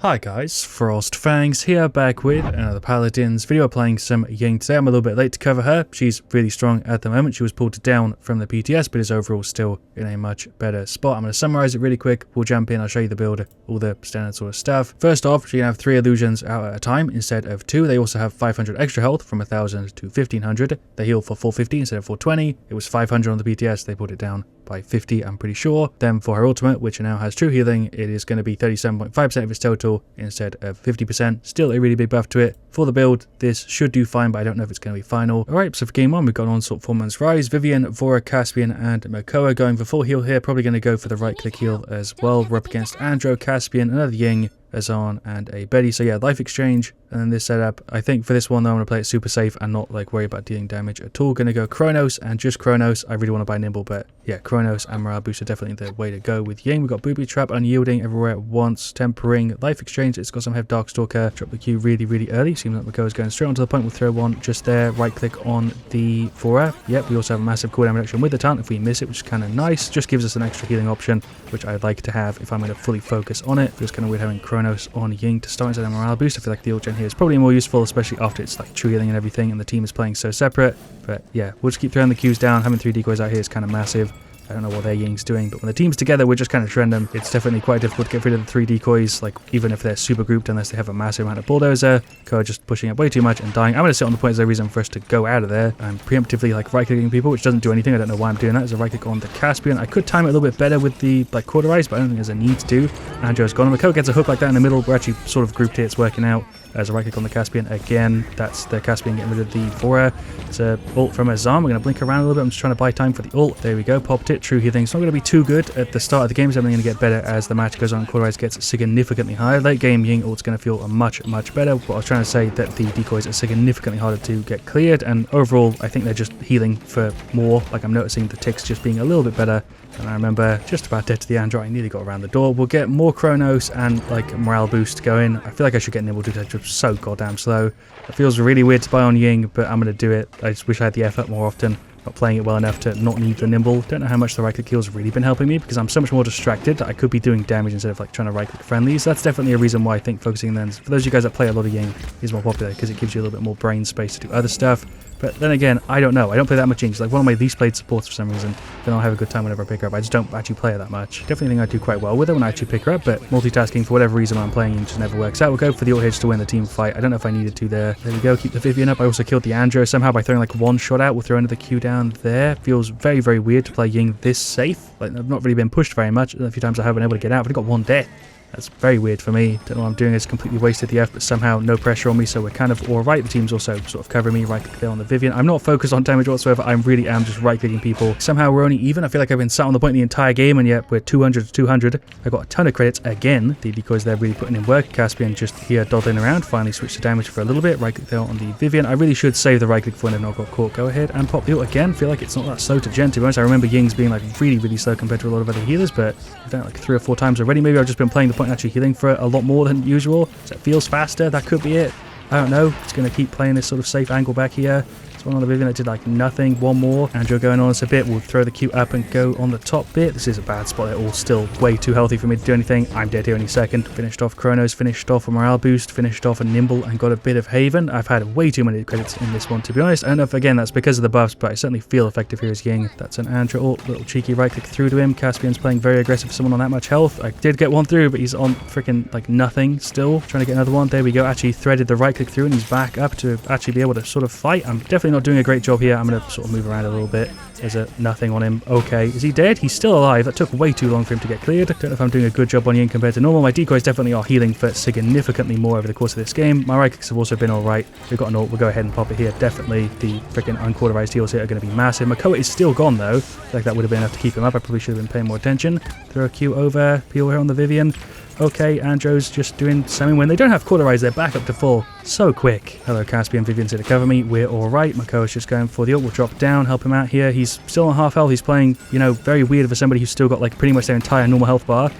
Hi guys, FrostFangs here, back with another Paladins video playing some Ying today. I'm a little bit late to cover her. She's really strong at the moment. She was pulled down from the PTS, but is overall still in a much better spot. I'm going to summarize it really quick. We'll jump in, I'll show you the build, all the standard sort of stuff. First off, she can have 3 illusions out at a time instead of 2. They also have 500 extra health from 1000 to 1500. They heal for 450 instead of 420. It was 500 on the PTS, they put it down by 50, I'm pretty sure. Then for her ultimate, which now has true healing, it is going to be 37.5% of its total instead of 50%. Still a really big buff to it. For the build, this should do fine, but I don't know if it's going to be final. Alright, so for game 1, we've got Onslaught, Foreman's Rise, Vivian, Vora, Caspian, and Makoa going for full heal here. Probably going to go for the right-click heal as well. We're up against Andro, Caspian, another Ying, Azan, and a Betty. So yeah, life exchange, and then this setup. I think for this one though, I'm going to play it super safe and not like worry about dealing damage at all. Going to go Chronos and just Chronos. I really want to buy Nimble, but yeah, Chronos and Morale Boost are definitely the way to go with Ying. We've got Booby Trap, Unyielding everywhere at once, Tempering, Life Exchange. It's got some Heavy Darkstalker. Drop the Q really early. Seems like Makoa's going straight onto the point. We'll throw one just there. Right click on the Vora. Yep, we also have a massive cooldown reduction with the taunt if we miss it, which is kind of nice. Just gives us an extra healing option, which I'd like to have if I'm going to fully focus on it. Feels kind of weird having Chronos on Ying to start instead of Morale Boost. I feel like the ult gen here is probably more useful, especially after it's like true healing and everything and the team is playing so separate. But yeah, we'll just keep throwing the Qs down. Having 3 decoys out here is kind of massive. I don't know what their Ying's doing, but when the team's together, we're just kind of trend them. It's definitely quite difficult to get rid of the 3 decoys, like even if they're super grouped, unless they have a massive amount of bulldozer. Koa just pushing up way too much and dying. I'm going to sit on the point as a reason for us to go out of there. I'm preemptively like right-clicking people, which doesn't do anything. I don't know why I'm doing that. There's a right-click on the Caspian. I could time it a little bit better with the like cauterize, but I don't think there's a need to. Andro's gone. Makoa gets a hook like that in the middle. We're actually sort of grouped here. It's working out. There's a right click on the Caspian again. That's the Caspian getting rid of the Vora. It's a ult from Azan. We're going to blink around a little bit. I'm just trying to buy time for the ult. There we go. Popped it. True healing. It's not going to be too good at the start of the game. It's only going to get better as the match goes on. Cauterize gets significantly higher. Late game, Ying ult's going to feel much better. But I was trying to say that the decoys are significantly harder to get cleared. And overall, I think they're just healing for more. Like I'm noticing the ticks just being a little bit better. And I remember just about dead to the Andro. I nearly got around the door. We'll get more Chronos and like Morale Boost going. I feel like I should get Nimble to touch up so goddamn slow. It feels really weird to buy on Ying, but I'm going to do it. I just wish I had the effort more often. Not playing it well enough to not need the Nimble. Don't know how much the right click heal's really been helping me because I'm so much more distracted that I could be doing damage instead of like trying to right click friendlies. That's definitely a reason why I think focusing then for those of you guys that play a lot of Ying is more popular because it gives you a little bit more brain space to do other stuff. But then again, I don't know. I don't play that much Ying. It's like one of my least played supports for some reason. Then I'll have a good time whenever I pick her up. I just don't actually play her that much. Definitely think I do quite well with her when I actually pick her up, but multitasking for whatever reason when I'm playing Ying just never works out. We'll go for the ult here just to win the team fight. I don't know if I needed to there. There we go. Keep the Vivian up. I also killed the Andro somehow by throwing like one shot out. We'll throw another Q down there. Feels very weird to play Ying this safe. Like I've not really been pushed very much. A few times I haven't been able to get out. I've only got 1 death. That's very weird for me. Don't know what I'm doing. It's completely wasted the F, but somehow no pressure on me, so we're kind of alright. The team's also sort of covering me. Right click there on the Vivian. I'm not focused on damage whatsoever. I really am just right clicking people. Somehow we're only even. I feel like I've been sat on the point the entire game, and yet we're 200 to 200. I got a ton of credits again. The decoys they're really putting in work. Caspian just here dawdling around. Finally switched to damage for a little bit. Right click there on the Vivian. I really should save the right click for when I've not got caught. Go ahead and pop the ult again. Feel like it's not that slow to gen, to be honest. I remember Ying's being like really slow compared to a lot of other healers, but I've done it like 3 or 4 times already. Maybe I've just been playing the point and actually healing for a lot more than usual, so it feels faster. That could be it. I don't know. It's going to keep playing this sort of safe angle back here. There's one on the Vivian that did like nothing. One more. Andro going on us a bit. We'll throw the Q up and go on the top bit. This is a bad spot. They're all still way too healthy for me to do anything. I'm dead here any second. Finished off Chronos, finished off a Morale Boost, finished off a Nimble, and got a bit of Haven. I've had way too many credits in this one, to be honest. I don't know if, again, that's because of the buffs, but I certainly feel effective here as Ying. That's an Andro ult. Little cheeky right click through to him. Caspian's playing very aggressive for someone on that much health. I did get one through, but he's on freaking like nothing still. Trying to get another one. There we go. Actually threaded the right click through, and he's back up to actually be able to sort of fight. I'm definitely not doing a great job here. I'm going to sort of move around a little bit. There's a nothing on him. Okay, is he dead? He's still alive. That took way too long for him to get cleared. Don't know if I'm doing a good job on Ying compared to normal. My decoys definitely are healing for significantly more over the course of this game. My right clicks have also been alright. We've got an ult. We'll go ahead and pop it here. Definitely the freaking uncauterized heals here are going to be massive. Makoa is still gone though. I feel like that would have been enough to keep him up. I probably should have been paying more attention. Throw a Q over. Peel here on the Vivian. Okay, Andro's just doing semi-win. They don't have cauterize, they're back up to full. So quick. Hello, Caspian. Vivian's here to cover me. We're alright. Makoa's just going for the ult. We'll drop down, help him out here. He's still on half health. He's playing, you know, very weird for somebody who's still got like pretty much their entire normal health bar.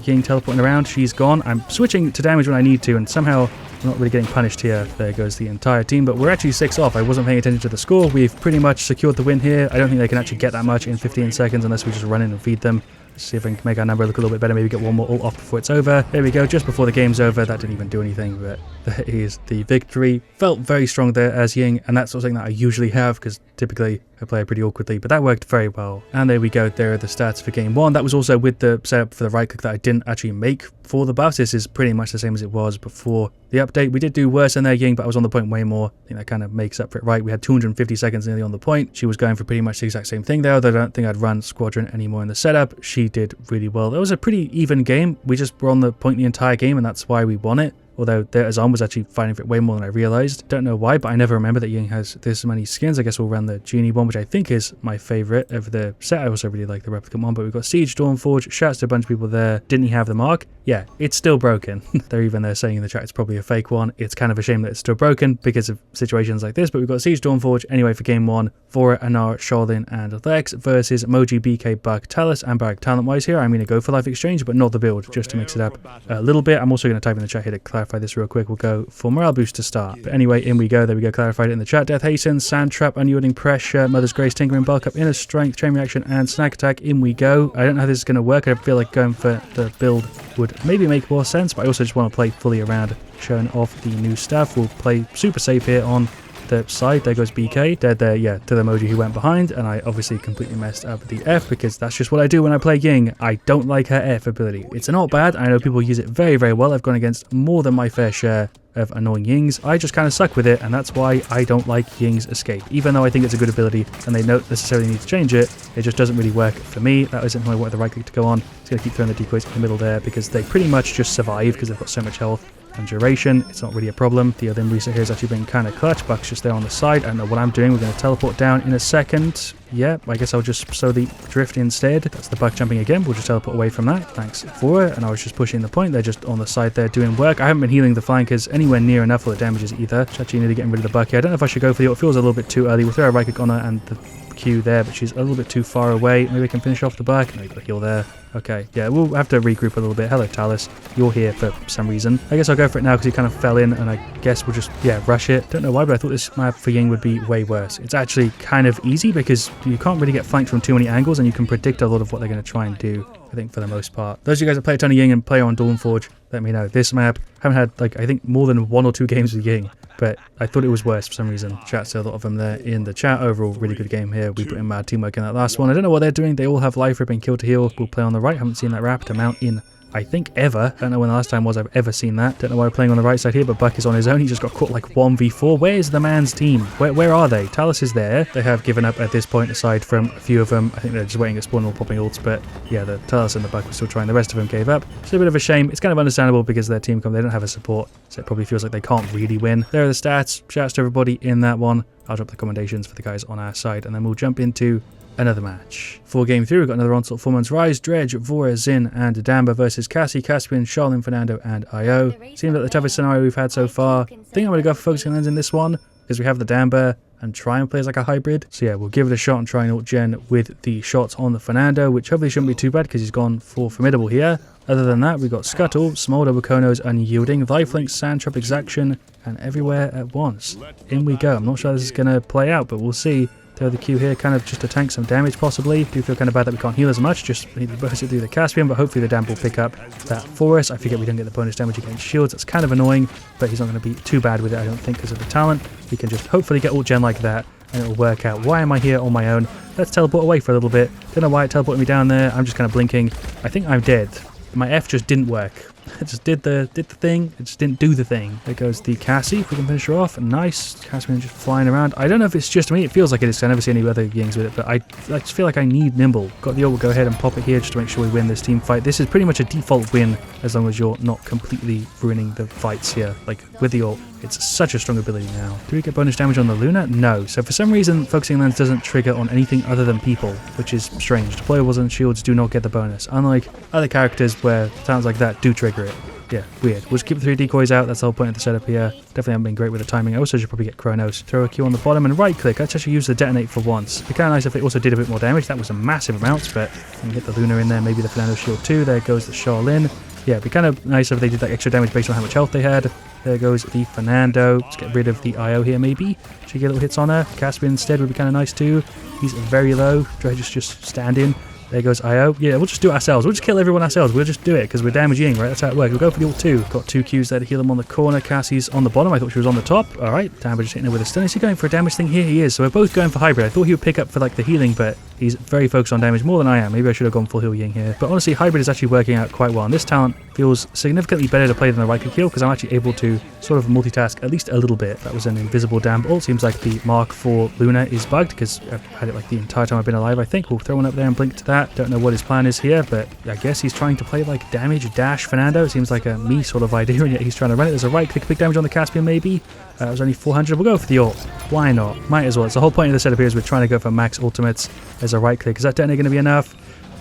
Ying teleporting around. She's gone. I'm switching to damage when I need to, and somehow I'm not really getting punished here. There goes the entire team, but we're actually 6 off. I wasn't paying attention to the score. We've pretty much secured the win here. I don't think they can actually get that much in 15 seconds unless we just run in and feed them. Let's see if we can make our number look a little bit better. Maybe get one more ult off before it's over. There we go, just before the game's over. That didn't even do anything, but there is the victory. Felt very strong there as Ying, and that's something that I usually have, because typically I play pretty awkwardly, but that worked very well. And there we go, there are the stats for game 1. That was also with the setup for the right click that I didn't actually make for the buffs. This is pretty much the same as it was before the update. We did do worse in there, Ying, but I was on the point way more. I think that kind of makes up for it, right? We had 250 seconds nearly on the point. She was going for pretty much the exact same thing there, although I don't think I'd run Squadron anymore in the setup. She did really well. That was a pretty even game. We just were on the point the entire game, and that's why we won it. Although their Azam was actually fighting for it way more than I realized. Don't know why, but I never remember that Ying has this many skins. I guess we'll run the Genie one, which I think is my favorite of the set. I also really like the Replicant one, but we've got Siege, Dawnforge, shouts to a bunch of people there. Didn't he have the mark? Yeah, it's still broken. They're saying in the chat it's probably a fake one. It's kind of a shame that it's still broken because of situations like this, but we've got Siege, Dawnforge anyway for game 1. Vora, Anar, Charlene, and Lex versus Moji, BK, Buck, Talus, and Barrack. Talent-wise here, I'm going to go for Life Exchange, but not the build, just to mix it up a little bit. I'm also going to type in the chat here to clarify this real quick. We'll go for Morale Boost to start. But anyway, in we go. There we go, clarified it in the chat. Death Hasten, Sand Trap, Unyielding Pressure, Mother's Grace, Tinkering, Bulk Up, Inner Strength, Chain Reaction, and Snack Attack. In we go. I don't know how this is going to work. I feel like going for the build would maybe make more sense, but I also just want to play fully around, showing off the new stuff. We'll play super safe here on the side. There goes BK, dead there, yeah, to the emoji who went behind, and I obviously completely messed up the F because that's just what I do when I play Ying. I don't like her F ability. It's not bad. I know people use it very, very well. I've gone against more than my fair share of annoying Yings. I just kind of suck with it, and that's why I don't like Ying's Escape. Even though I think it's a good ability and they don't necessarily need to change it, it just doesn't really work for me. That isn't how I want the right click to go on. It's going to keep throwing the decoys in the middle there because they pretty much just survive because they've got so much health and duration. It's not really a problem. The other reset here has actually been kind of clutch. Buck's just there on the side. I don't know what I'm doing. We're going to teleport down in a second. Yeah, I guess I'll just sow the drift instead. That's the Buck jumping again. We'll just teleport away from that. Thanks for it. And I was just pushing the point. They're just on the side there doing work. I haven't been healing the flankers anywhere near enough for the damages either. Actually nearly getting rid of the Buck here. I don't know if I should go for the ult. It feels a little bit too early. We'll throw a right click on her and the Q there, but she's a little bit too far away. Maybe we can finish off the Buck. Maybe the heal there. Okay, yeah, we'll have to regroup a little bit. Hello, Talus. You're here for some reason. I guess I'll go for it now because he kind of fell in, and I guess we'll just, yeah, rush it. Don't know why, but I thought this map for Ying would be way worse. It's actually kind of easy because you can't really get flanked from too many angles, and you can predict a lot of what they're going to try and do, I think, for the most part. Those of you guys that play a ton of Ying and play on Dawnforge, let me know. This map, I haven't had, like, I think more than 1 or 2 games with Ying, but I thought it was worse for some reason. Chat, so a lot of them there in the chat. Overall, really good game here. We put in mad teamwork in that last one. I don't know what they're doing. They all have life rip and kill to heal. We'll play on the right. Haven't seen that Raptor mount in, I think, ever. Don't know when the last time was I've ever seen that. Don't know why we're playing on the right side here, but Buck is on his own. He just got caught like 1v4. Where's the man's team? Where are they? Talus is there. They have given up at this point, aside from a few of them. I think they're just waiting at spawn or popping ults, but yeah, the Talus and the Buck were still trying. The rest of them gave up. It's a bit of a shame. It's kind of understandable because their team they don't have a support, so it probably feels like they can't really win. There are the stats. Shouts to everybody in that one. I'll drop the commendations for the guys on our side, and then we'll jump into another match. For game 3, we've got another Onslaught 4-man's Rise, Dredge, Vora, Zin, and Damba versus Cassie, Caspian, Charlene, Fernando, and IO. Seems like the toughest scenario we've had so far. I think I'm going to go for focusing lens in this one, because we have the Damba, and try and play as like a hybrid. So yeah, we'll give it a shot and try and ult gen with the shots on the Fernando, which hopefully shouldn't be too bad because he's gone for Formidable here. Other than that, we've got Scuttle, Smolder, Wakono's Unyielding, Lifelink, Sandtrap, Exaction, and Everywhere at Once. In we go. I'm not sure how this is going to play out, but we'll see. Throw the Q here, kind of just to tank some damage possibly. Do feel kind of bad that we can't heal as much, just need to burst it through the Caspian, but hopefully the Damp will pick up that for us. I forget we don't get the bonus damage against shields. That's kind of annoying, but he's not going to be too bad with it, I don't think, because of the talent. We can just hopefully get ult gen like that, and it'll work out. Why am I here on my own? Let's teleport away for a little bit. Don't know why it teleported me down there. I'm just kind of blinking. I think I'm dead. My F just didn't work. It just did the thing. It just didn't do the thing. There goes the Cassie. If we can finish her off. Nice. Caspian just flying around. I don't know if it's just me. It feels like it is. I never see any other Yings with it, but I just feel like I need Nimble. Got the ult. We'll go ahead and pop it here just to make sure we win this team fight. This is pretty much a default win as long as you're not completely ruining the fights here. Like with the ult. It's such a strong ability now. Do we get bonus damage on the Luna? No. So for some reason, Focusing Lens doesn't trigger on anything other than people, which is strange. Deployables and shields do not get the bonus, unlike other characters where talents like that do trigger it. Yeah, weird. We'll just keep the 3 decoys out. That's the whole point of the setup here. Definitely haven't been great with the timing. I also should probably get Chronos. Throw a Q on the bottom and right click. Let's actually use the detonate for once. It'd be kind of nice if it also did a bit more damage. That was a massive amount, but we can get the Luna in there. Maybe the Fernando shield too. There goes the Charlene. Yeah, it'd be kind of nice if they did that extra damage based on how much health they had. There goes the Fernando. Let's get rid of the IO here, maybe. Should get little hits on her. Caspian instead would be kind of nice too. He's very low. Dredge is just standing. There goes IO. Yeah, we'll just do it ourselves. We'll just kill everyone ourselves. We'll just do it because we're damaging, right? That's how it works. We'll go for the ult 2. Got 2 Qs there to heal him on the corner. Cassie's on the bottom. I thought she was on the top. All right, damage hitting her with a stun. Is he going for a damage thing? Here he is. So we're both going for hybrid. I thought he would pick up for like the healing, but he's very focused on damage more than I am. Maybe I should have gone full heal Ying here. But honestly, hybrid is actually working out quite well. And this talent feels significantly better to play than the right click heal because I'm actually able to sort of multitask at least a little bit. That was an invisible damn ult. Seems like the Mark IV Luna is bugged because I've had it like the entire time I've been alive, I think. We'll throw one up there and blink to that. Don't know what his plan is here, but I guess he's trying to play like damage dash Fernando. It seems like a me sort of idea, and yet he's trying to run it. There's a right click, big damage on the Caspian maybe. It was only 400. We'll go for the ult. Why not? Might as well. It's the whole point of the setup here is we're trying to go for max ultimates. There's a right click. Is that definitely going to be enough?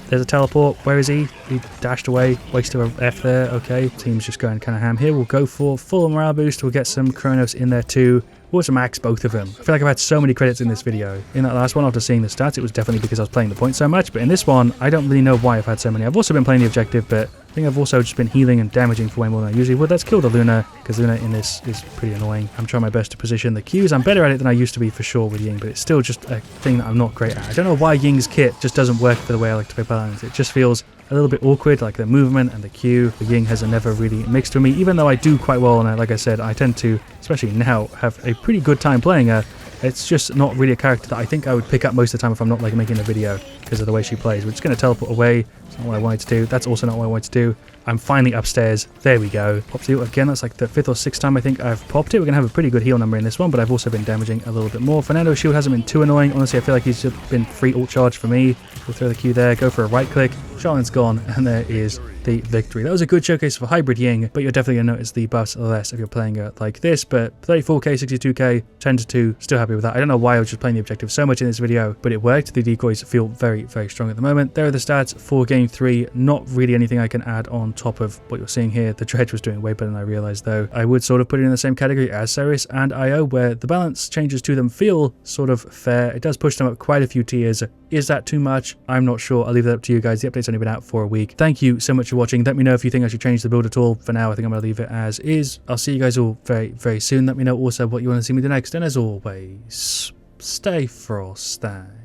There's a teleport. Where is he? He dashed away. Wasted an F there. Okay. Team's just going kind of ham here. We'll go for full morale boost. We'll get some Kronos in there too. We'll just max both of them. I feel like I've had so many credits in this video. In that last one, after seeing the stats, it was definitely because I was playing the point so much. But in this one, I don't really know why I've had so many. I've also been playing the objective, but I think I've also just been healing and damaging for way more than I usually would. Let's kill the Luna, because Luna in this is pretty annoying. I'm trying my best to position the Qs. I'm better at it than I used to be for sure with Ying, but it's still just a thing that I'm not great at. I don't know why Ying's kit just doesn't work for the way I like to play Paladins. It just feels a little bit awkward, like the movement and the Q. The Ying has never really mixed with me, even though I do quite well on it. Like I said, I tend to, especially now, have a pretty good time playing her. It's just not really a character that I think I would pick up most of the time if I'm not like making a video because of the way she plays. We're just going to teleport away. It's not what I wanted to do. That's also not what I wanted to do. I'm finally upstairs. There we go. Popped the ult again. That's like the 5th or 6th time I think I've popped it. We're going to have a pretty good heal number in this one, but I've also been damaging a little bit more. Fernando's shield hasn't been too annoying. Honestly, I feel like he's just been free ult charge for me. We'll throw the Q there, go for a right click. Charlone's gone, and there is the victory. That was a good showcase for hybrid Ying, but you're definitely going to notice the buffs less if you're playing it like this. But 34k, 62k, 10 to 2, still happy with that. I don't know why I was just playing the objective so much in this video, but it worked. The decoys feel very, very strong at the moment. There are the stats for game 3. Not really anything I can add on top of what you're seeing here. The dredge was doing way better than I realized, though. I would sort of put it in the same category as Ceres and IO, where the balance changes to them feel sort of fair. It does push them up quite a few tiers. Is that too much? I'm not sure. I'll leave that up to you guys. The update's only been out for a week. Thank you so much for watching. Let me know if you think I should change the build at all. For now, I think I'm going to leave it as is. I'll see you guys all very, very soon. Let me know also what you want to see me do next. And as always, stay FrostFangs.